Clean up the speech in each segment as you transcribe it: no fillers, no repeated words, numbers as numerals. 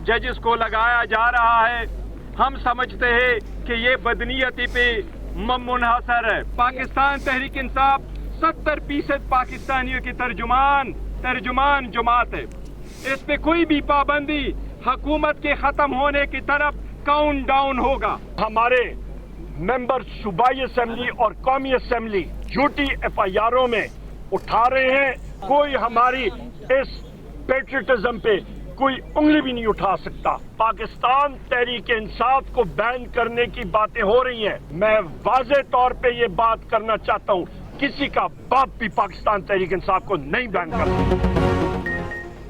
जजेस को लगाया जा रहा है, हम समझते हैं कि ये बदनीयती पे मुनहसर है। पाकिस्तान तहरीक इंसाफ 70% पाकिस्तानियों की तर्जुमान जमात है। इस पे कोई भी पाबंदी हुकूमत के खत्म होने की तरफ काउंट डाउन होगा। हमारे मेंबर सूबाई असेंबली और कौमी असेंबली झूठी FIRों में उठा रहे हैं। कोई हमारी इस पेट्रियटिज्म पे कोई उंगली भी नहीं उठा सकता। पाकिस्तान तहरीक इंसाफ को बैन करने की बातें हो रही हैं। मैं वाज़ेह तौर पे ये बात करना चाहता हूँ, किसी का बाप भी पाकिस्तान तहरीक इंसाफ को नहीं बैन कर सकता।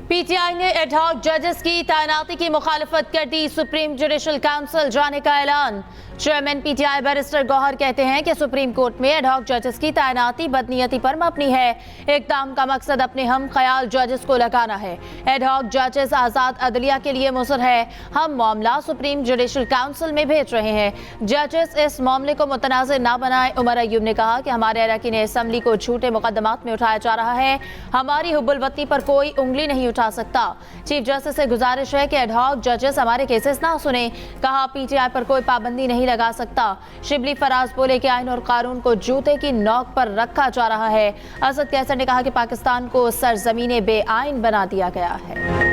PTI ने एडहॉक जजेस की तैनाती की मुखालफत कर दी। सुप्रीम जुडिशल काउंसिल जाने का ऐलान। चेयरमैन PTI बैरिस्टर गौहर कहते हैं कि सुप्रीम कोर्ट में एडहॉक जजेस की तैनाती बदनीयती पर मबनी है। इक़दाम का मकसद अपने हम ख्याल जजेस को लगाना है। एडहॉक जजेस आज़ाद अदलिया के लिए मुसर है। हम मामला सुप्रीम जुडिशल काउंसिल में भेज रहे हैं। जजेस इस मामले को मुतनाज़ ना बनाए। उमर अयूब ने कहा कि हमारे अरकान असम्बली को झूठे मुकदमात में उठाया जा रहा है। हमारी हुब्बुल वतनी पर कोई उंगली नहीं उठा सकता। चीफ जस्टिस से गुजारिश है कि एडहॉक जजेस हमारे केसेस ना सुने। कहा PTI पर कोई पाबंदी नहीं लगा सकता। शिबली फराज बोले कि आइन और कानून को जूते की नोक पर रखा जा रहा है। असद कैसर ने कहा कि पाकिस्तान को सरजमीने बेआइन बना दिया गया है।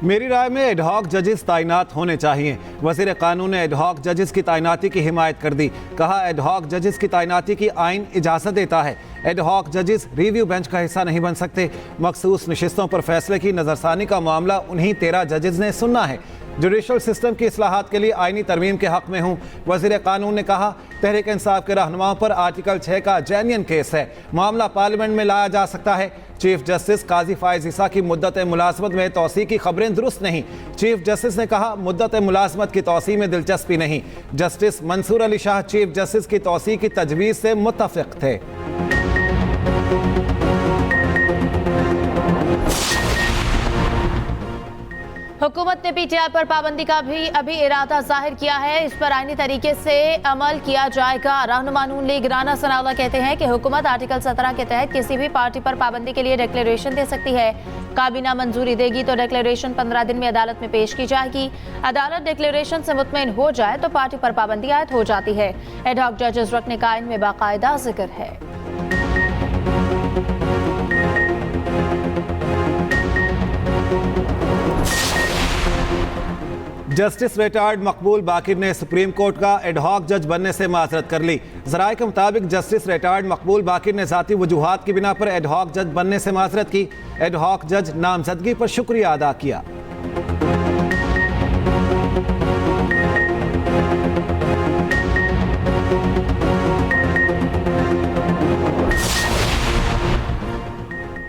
मेरी राय में एडहॉक जजेस तैनात होने चाहिए। वज़ीर कानून ने एडहॉक जजेस की तैनाती की हिमायत कर दी। कहा एडहॉक जजेस की तैनाती की आइन इजाज़त देता है। एडहॉक जजेस रिव्यू बेंच का हिस्सा नहीं बन सकते। मखसूस नशिस्तों पर फैसले की नज़रसानी का मामला उन्हीं 13 जजेस ने सुनना है। जुडिशल सिस्टम की इस्लाहात के लिए आइनी तरमीम के हक़ में हूँ। वज़ीर कानून ने कहा तहरीक इंसाफ के रहनुमाओं पर आर्टिकल 6 का जेन्युइन केस है। मामला पार्लियामेंट में लाया जा सकता है। चीफ जस्टिस काजी फायज़ ईसा की मुद्दत मुलाज़मत में तौसी की खबरें दुरुस्त नहीं। चीफ जस्टिस ने कहा मुद्दत मुलाज़मत की तौसी में दिलचस्पी नहीं। Justice Mansoor Ali Shah chief justice की तौसी की तजवीज़ से मुत्तफ़िक़ थे। हुकूमत ने PTI पर पाबंदी का भी अभी इरादा जाहिर किया है। इस पर आईनी तरीके से अमल किया जाएगा। रहनुमा नून लीग राना सनाउल्लाह कहते हैं कि हुकूमत आर्टिकल 17 के तहत किसी भी पार्टी पर पाबंदी के लिए डिक्लेरेशन दे सकती है। काबीना मंजूरी देगी तो डिक्लेरेशन 15 दिन में अदालत में पेश की जाएगी। अदालत डिक्लेरेशन से मुतमईन हो जाए तो पार्टी पर पाबंदी आयद हो जाती है। एडहॉक जजेस रखने का आइन में बाकायदा जिक्र है। जस्टिस रिटायर्ड मकबूल बाकिर ने सुप्रीम कोर्ट का एडहॉक जज बनने से माजरत कर ली। ज़राए के मुताबिक जस्टिस रिटायर्ड मकबूल बाकिर ने ज़ाती वजूहात की बिना पर एडहॉक जज बनने से माजरत की। एडहॉक जज नामजदगी पर शुक्रिया अदा किया।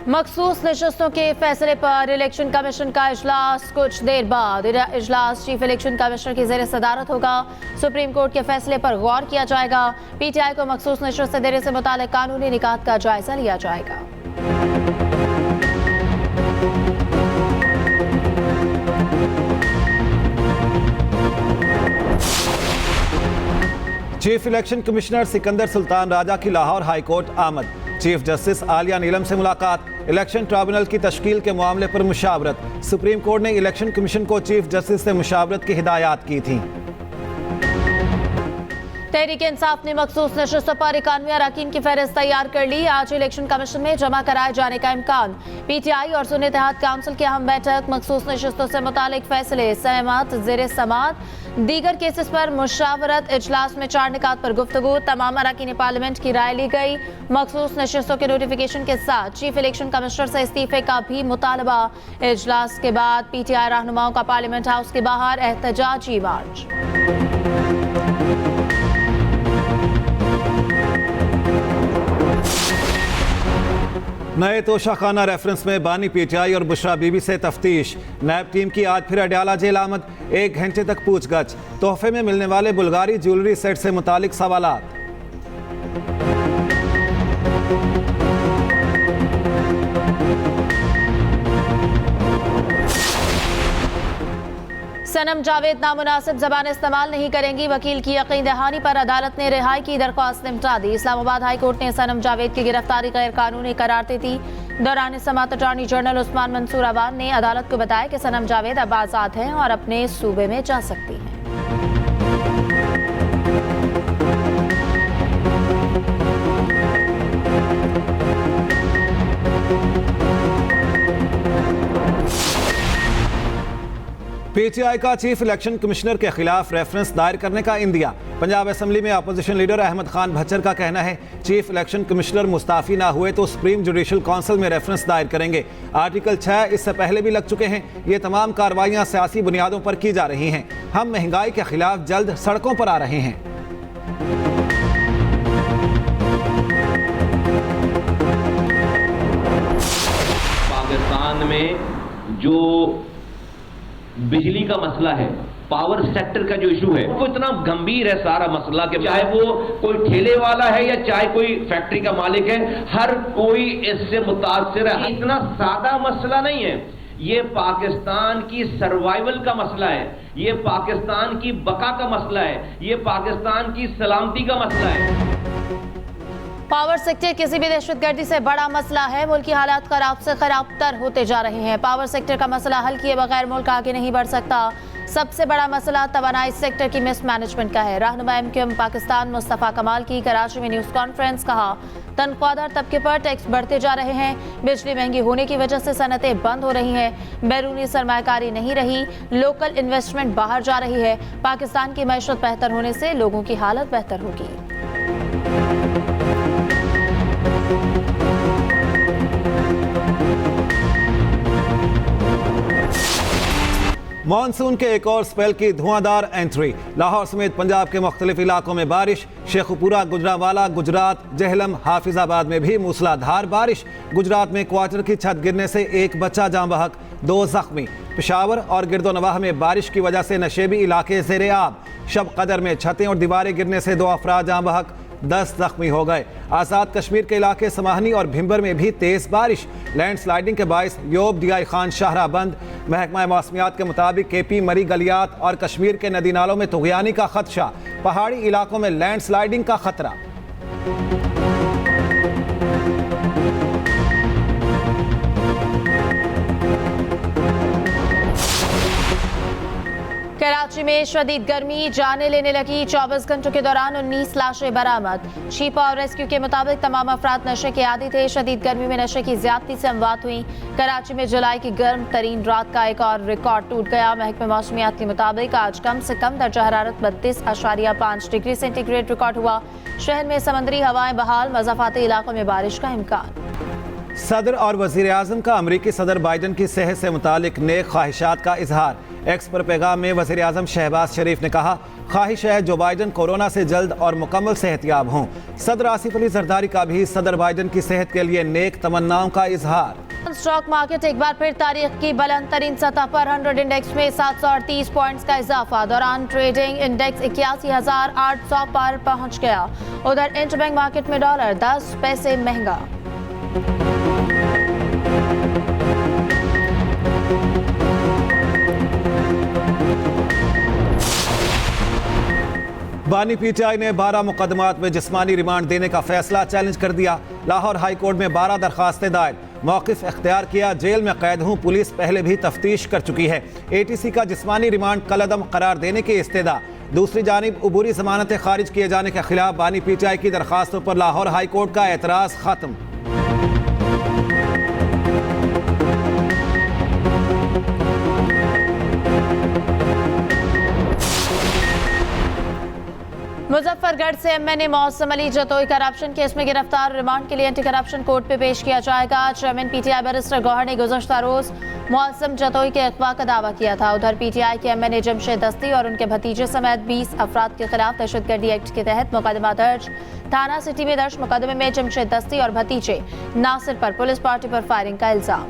मखसूस नशस्तों के फैसले पर इलेक्शन कमीशन का इजलास कुछ देर बाद। इजलास चीफ इलेक्शन कमिश्नर की ज़ेर सदारत होगा। सुप्रीम कोर्ट के फैसले पर गौर किया जाएगा। PTI को मखसूस नशस्त देने से मुताल्लिक़ कानूनी निकात का जायजा लिया जाएगा। Chief election commissioner Sikandar Sultan Raja की लाहौर हाई कोर्ट आमद। चीफ जस्टिस आलिया नीलम से मुलाकात। इलेक्शन ट्रिब्यूनल की तश्कील के मामले पर मुशावरत। सुप्रीम कोर्ट ने इलेक्शन कमीशन को चीफ जस्टिस से मुशावरत की हिदायत की थी। तहरीक इंसाफ ने मखसूस नशस्तों पर 91 अरकान की फहरिस्त तैयार कर ली। आज इलेक्शन कमीशन में जमा कराए जाने का इम्कान। PTI और सुन्नी इत्तेहाद काउंसिल की अहम बैठक। मखसूस नशस्तों से मुतालिक फैसले, सहमत, ज़ेर समात, दीगर केसेस पर मुशावरत। इजलास में 4 निकात पर गुफ्तगू। तमाम अरकान पार्लियामेंट की राय ली गई। मखसूस नशस्तों के नोटिफिकेशन के साथ चीफ इलेक्शन कमिश्नर से इस्तीफे का भी मुतालबा। इजलास के बाद PTI रहनुमाओं का पार्लियामेंट हाउस के बाहर एहतजाजी मार्च। नए तोशाखाना रेफरेंस में बानी PTI और बुशरा बीबी से तफ्तीश। नैब टीम की आज फिर अडयाला जेल आमद। 1 घंटे तक पूछगछ। तोहफे में मिलने वाले बुल्गारी ज्वेलरी सेट से मुतालिक सवालात। सनम जावेद नामुनासिब ज़बान इस्तेमाल नहीं करेंगी, वकील की यकीन दहानी पर अदालत ने रिहाई की दरख्वास्त निपटा दी। इस्लामाबाद हाई कोर्ट ने सनम जावेद की गिरफ्तारी गैर कानूनी करार दी थी। दौरान समाअत अटॉर्नी जनरल उस्मान मंसूर अवान ने अदालत को बताया कि सनम जावेद अब आज़ाद हैं और अपने सूबे में जा सकती हैं। पीटीआई का चीफ इलेक्शन कमिश्नर के खिलाफ रेफरेंस दायर करने का इंदिया। पंजाब असेंबली में अपोजिशन लीडर अहमद खान भच्चर का कहना है चीफ इलेक्शन कमिश्नर मुस्ताफी ना हुए तो सुप्रीम जुडिशल काउंसिल में रेफरेंस दायर करेंगे। आर्टिकल 6 इससे पहले भी लग चुके हैं। ये तमाम कार्रवाइयां सियासी बुनियादों पर की जा रही हैं। हम महंगाई के खिलाफ जल्द सड़कों पर आ रहे हैं। पाकिस्तान में जो बिजली का मसला है, पावर सेक्टर का जो इशू है, वो इतना गंभीर है सारा मसला कि चाहे वो कोई ठेले वाला है या चाहे कोई फैक्ट्री का मालिक है, हर कोई इससे मुतासिर है। इतना सादा मसला नहीं है, ये पाकिस्तान की सर्वाइवल का मसला है, ये पाकिस्तान की बका का मसला है, ये पाकिस्तान की सलामती का मसला है। पावर सेक्टर किसी भी दहशतगर्दी से बड़ा मसला है। मुल्क की हालात खराब से खराब तर होते जा रहे हैं। पावर सेक्टर का मसला हल किए बगैर मुल्क आगे नहीं बढ़ सकता। सबसे बड़ा मसला तवानाई सेक्टर की मिसमैनेजमेंट का है। रहनुमा एमक्यूएम पाकिस्तान मुस्तफ़ा कमाल की कराची में न्यूज़ कॉन्फ्रेंस। कहा तनख्वाहदार तबके पर टैक्स बढ़ते जा रहे हैं। बिजली महंगी होने की वजह से सनतें बंद हो रही हैं। बैरूनी सरमायाकारी नहीं रही, लोकल इन्वेस्टमेंट बाहर जा रही है। पाकिस्तान की मैशत बेहतर होने से लोगों की हालत बेहतर होगी। मानसून के एक और स्पेल की धुआंधार एंट्री। लाहौर समेत पंजाब के मुख्तलिफ इलाकों में बारिश। शेखुपुरा, गुजरांवाला, गुजरात, जहलम, हाफिजाबाद में भी मूसलाधार बारिश। गुजरात में क्वार्टर की छत गिरने से एक बच्चा जाँ बहक, 2 जख्मी। पेशावर और गिरदोनवाह में बारिश की वजह से नशेबी इलाके ज़ेरे आब। शब कदर में छतें और दीवारें गिरने से 2 अफराद जाँ बहक, 10 जख्मी हो गए। आज़ाद कश्मीर के इलाके समाहनी और भिम्बर में भी तेज़ बारिश। लैंडस्लाइडिंग के बायस योब, डीआई खान शाहरा बंद। महकमा मौसमियात के मुताबिक केपी, मरी, गलियात और कश्मीर के नदी नालों में तुग़यानी का खदशा। पहाड़ी इलाकों में लैंडस्लाइडिंग का खतरा। कराची में शदीद गर्मी जाने लेने लगी। 24 घंटों के दौरान 19 लाशें बरामद। शीपा और रेस्क्यू के मुताबिक तमाम अफराद नशे के आदी थे। शदीद गर्मी में नशे की ज्यादती से अमवात हुई। कराची में जुलाई की गर्म तरीन रात का एक और रिकॉर्ड टूट गया। महकमे मौसमियात के मुताबिक आज कम से कम दर्जा हरारत 32.5 डिग्री सेंटीग्रेड रिकॉर्ड हुआ। शहर में समंदरी हवाएं बहाल, मज़ाफ़ाती इलाकों में बारिश का इम्कान। सदर और वज़ीर आज़म का अमरीकी सदर बाइडन की सेहत से मुतालिक नेक ख्वाहिशात का इजहार। एक्स पर पैगाम में वज़ीर आज़म शहबाज शरीफ ने कहा ख्वाहिश है जो बाइडन कोरोना से जल्द और मुकम्मल सेहतयाब हों। सदर आसिफ अली जरदारी का भी सदर बाइडन की सेहत के लिए नेक तमन्नाओं का इजहार। स्टॉक मार्केट एक बार फिर तारीख की बुलंद तरीन सतह पर 100 इंडेक्स में 738 पॉइंट्स का इजाफा। दौरान ट्रेडिंग इंडेक्स 81,800 पर पहुंच गया। उधर इंटरबैंक मार्केट में डॉलर 10 पैसे महंगा। बानी पीटीआई ने 12 मुकदमात में जिस्मानी रिमांड देने का फैसला चैलेंज कर दिया। लाहौर हाई कोर्ट में 12 दरखास्तें दायर। मौक़िफ़ इख्तियार किया, जेल में कैद हूँ, पुलिस पहले भी तफ्तीश कर चुकी है। एटीसी का जिस्मानी रिमांड कलअदम करार देने की इस्तेदा। दूसरी जानिब अबूरी जमानतें खारिज किए जाने के खिलाफ बानी पीटीआई की दरखास्तों पर लाहौर हाई कोर्ट का एतराज़ खत्म। मुजफ्फरगढ़ से एमएनए मौसम अली जतोई करप्शन केस में गिरफ्तार। रिमांड के लिए एंटी करप्शन कोर्ट पे पेश किया जाएगा। चेयरमैन पीटीआई बैरिस्टर गौहर ने गुज़श्ता रोज मौसम जतोई के अगवा का दावा किया था। उधर पीटीआई के एमएनए जमशेद दस्ती और उनके भतीजे समेत 20 अफराद के खिलाफ दहशतगर्दी एक्ट के तहत मुकदमा दर्ज। थाना सिटी में दर्ज मुकदमे में जमशेद दस्ती और भतीजे नासिर पर पुलिस पार्टी पर फायरिंग का इल्जाम।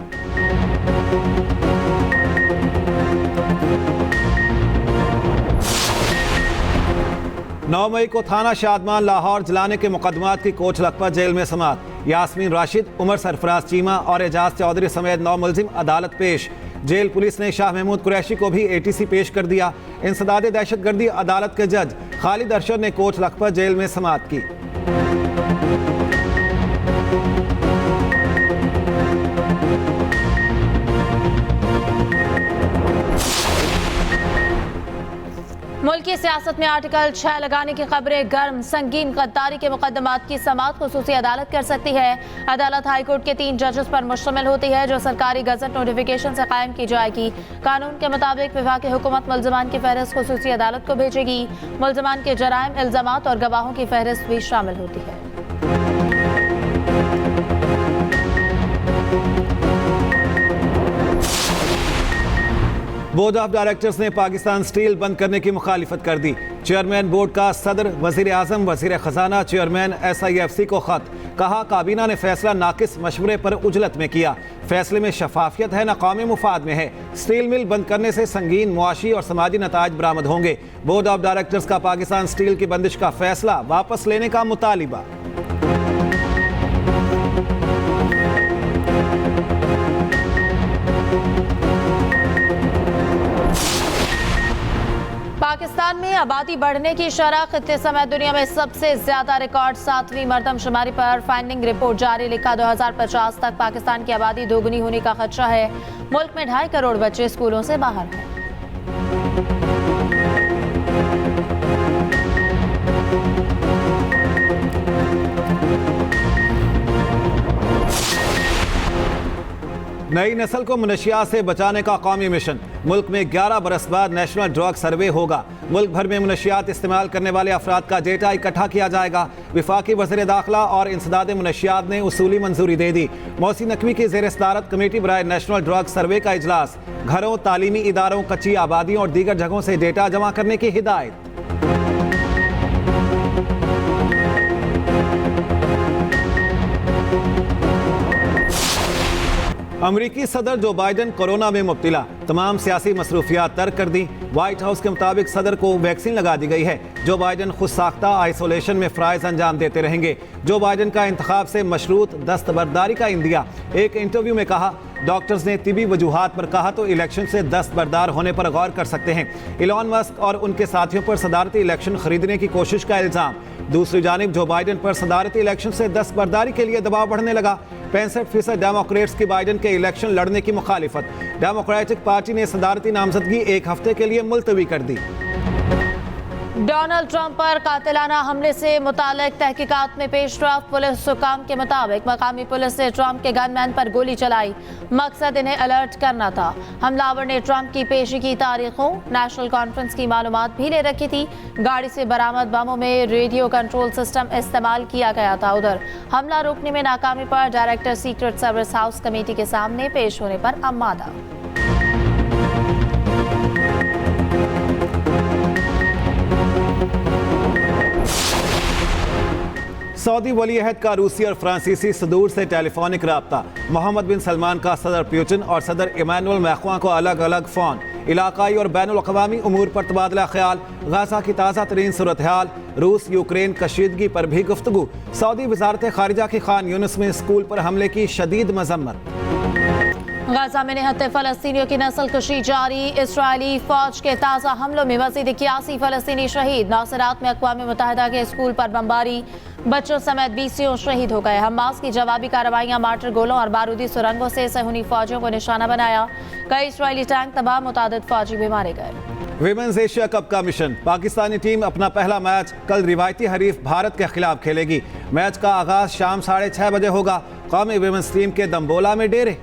9 मई को थाना शादमान लाहौर जलाने के मुकदमात की कोच लखपत जेल में समाअत। यास्मीन राशिद, उमर सरफराज चीमा और एजाज चौधरी समेत 9 मुलजिम अदालत पेश। जेल पुलिस ने शाह महमूद कुरैशी को भी ATC पेश कर दिया। इंसदाद दहशतगर्दी अदालत के जज खालिद अरशद ने कोट लखपत जेल में समाअत की। मुल्क की सियासत में आर्टिकल 6 लगाने की खबरें गर्म। संगीन गद्दारी के मुकदमात की समाअत खुसूसी अदालत कर सकती है। अदालत हाईकोर्ट के 3 जजेस पर मुश्तमिल होती है जो सरकारी गजट नोटिफिकेशन से कायम की जाएगी। कानून के मुताबिक विभाग हुकूमत मुल्ज़मान की फहरिस्त खुसूसी अदालत को भेजेगी। मुल्ज़मान के जराइम, इल्जामात और गवाहों की फहरिस्त भी शामिल होती है। बोर्ड ऑफ डायरेक्टर्स ने पाकिस्तान स्टील बंद करने की मुखालिफत कर दी। चेयरमैन बोर्ड का सदर, वजीर आजम, वजीर खजाना, चेयरमैन SIFC को खत। कहा काबीना ने फैसला नाकिस मशवरे पर उजलत में किया। फैसले में शफाफियत है, न कौमी मुफाद में है। स्टील मिल बंद करने से संगीन मुआशी और समाजी नताइज बरामद होंगे। बोर्ड ऑफ डायरेक्टर्स का पाकिस्तान स्टील की बंदिश का फैसला वापस लेने का मुतालिबा। पाकिस्तान में आबादी बढ़ने की शरह खित्ते समेत दुनिया में सबसे ज्यादा रिकॉर्ड। 7वीं मरदमशुमारी पर फाइंडिंग रिपोर्ट जारी। लिखा 2050 तक पाकिस्तान की आबादी दोगुनी होने का खदशा है। मुल्क में 2.5 करोड़ बच्चे स्कूलों से बाहर हैं। नई नस्ल को मनशियात से बचाने का कौमी मिशन। मुल्क में 11 बरस बाद नेशनल ड्रग सर्वे होगा। मुल्क भर में मनशियात इस्तेमाल करने वाले अफराद का डेटा इकट्ठा किया जाएगा। विफाकी वज़ीर दाखिला और इंसदाद मनशियात ने उसूली मंजूरी दे दी। मोहसिन नकवी की ज़ेर सदारत कमेटी बराए नेशनल ड्रग सर्वे का इजलास। घरों, तालीमी इदारों, कच्ची आबादियों और दीगर जगहों से डेटा जमा करने की हिदायत। अमरीकी सदर जो बाइडन कोरोना में मुब्तला। तमाम सियासी मसरूफियात तर्क कर दी। व्हाइट हाउस के मुताबिक सदर को वैक्सीन लगा दी गई है। जो बाइडन खुद साख्ता आइसोलेशन में फ़राइज़ अंजाम देते रहेंगे। जो बाइडन का इंतखाब से मशरूत दस्तबरदारी का इंदिया। एक इंटरव्यू में कहा डॉक्टर्स ने तिबी वजूहात पर कहा तो इलेक्शन से दस्तबरदार होने पर गौर कर सकते हैं। इलॉन मस्क और उनके साथियों पर सदारती इलेक्शन खरीदने की कोशिश का इल्ज़ाम। दूसरी जानिब जो बाइडन पर सदारती इलेक्शन से दस्तबरदारी के लिए दबाव बढ़ने लगा। 65% डेमोक्रेट्स की बाइडन के इलेक्शन लड़ने की मुखालिफत। डेमोक्रेटिक पार्टी ने सदारती नामजदगी 1 हफ्ते के लिए मुलतवी कर दी। डोनाल्ड ट्रंप पर कातिलाना हमले से मुताल्लिक तहकीकात में पेशरफ। पुलिस हुकाम के मुताबिक मकामी पुलिस ने ट्रंप के गनमैन पर गोली चलाई। मकसद इन्हें अलर्ट करना था। हमलावर ने ट्रंप की पेशी की तारीखों, नेशनल कॉन्फ्रेंस की मालूमात भी ले रखी थी। गाड़ी से बरामद बमों में रेडियो कंट्रोल सिस्टम इस्तेमाल किया गया था। उधर हमला रोकने में नाकामी पर director secret service house committee के सामने पेश होने पर आमादा। सऊदी वली अहद का रूसी और फ्रांसीसी सदूर से टेलीफोनिक रब्ता। मोहम्मद बिन सलमान का सदर पुतिन और सदर इमानुएल मैक्रों को अलग अलग फ़ोन। इलाकाई और बैनुल अक़वामी उमूर पर तबादला ख्याल। गाज़ा की ताज़ा तरीन सूरत हाल। रूस यूक्रेन कशीदगी पर भी गुफ्तगू। सऊदी वज़ारत ख़ारिजा की खान यूनिस में स्कूल पर हमले की शदीद मजम्मत। गाज़ा में निहत्ते फ़लस्तीनियों की नस्ल कुशी जारी। इस्राएली फ़ौज के ताज़ा हमलों में मज़ीद 81 फ़लस्तीनी शहीद। नासिरात में अक़वाम मुत्तहिदा के स्कूल पर बमबारी। बच्चों समेत 20 शहीद हो गए। हमास की जवाबी कार्रवाइयाँ मार्टर गोलों और बारूदी सुरंगों से सहूनी फौजियों को निशाना बनाया। कई इस्राएली टैंक तबाह, मुतादिद फौजी भी मारे गए। विमेंस एशिया कप का मिशन। पाकिस्तानी टीम अपना पहला मैच कल रिवायती हरीफ भारत के खिलाफ खेलेगी। मैच का आगाज शाम 6:30 बजे होगा। कौमी विमेंस टीम के दम्बोला में डेरे।